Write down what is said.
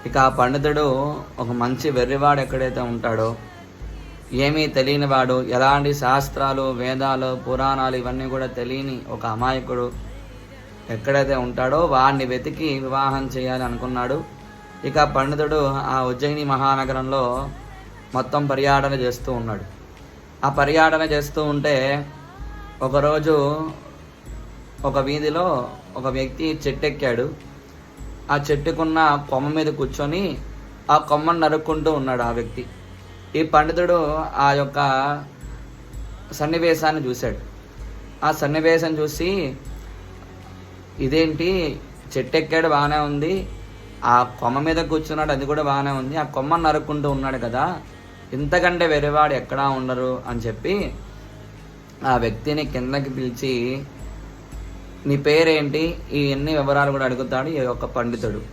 ఇక ఆ పండితుడు ఒక మంచి వెర్రివాడు ఎక్కడైతే ఉంటాడో, ఏమీ తెలియనివాడు, ఎలాంటి శాస్త్రాలు, వేదాలు, పురాణాలు ఇవన్నీ కూడా తెలియని ఒక అమాయకుడు ఎక్కడైతే ఉంటాడో వాడిని వెతికి వివాహం చేయాలి అనుకున్నాడు. ఇక పండితుడు ఆ ఉజ్జయిని మహానగరంలో మొత్తం పర్యటన చేస్తూ ఉన్నాడు. ఆ పర్యటన చేస్తూ ఉంటే ఒకరోజు ఒక వీధిలో ఒక వ్యక్తి చెట్టెక్కాడు. ఆ చెట్టుకున్న కొమ్మ మీద కూర్చొని ఆ కొమ్మను నరుక్కుంటూ ఉన్నాడు ఆ వ్యక్తి. ఈ పండితుడు ఆ యొక్క సన్నివేశాన్ని చూశాడు. ఆ సన్నివేశం చూసి, ఇదేంటి, చెట్టెక్కాడు బాగానే ఉంది, ఆ కొమ్మ మీద కూర్చున్నాడు అది కూడా బాగానే ఉంది, ఆ కొమ్మను నరుక్కుంటూ ఉన్నాడు కదా, ఇంతకంటే వేరేవాడు ఎక్కడా ఉండరు అని చెప్పి ఆ వ్యక్తిని కిందకి పిలిచి, నీ పేరేంటి, ఈ ఎన్ని వివరాలు కూడా అడుగుతాడు ఈ యొక్క పండితుడు.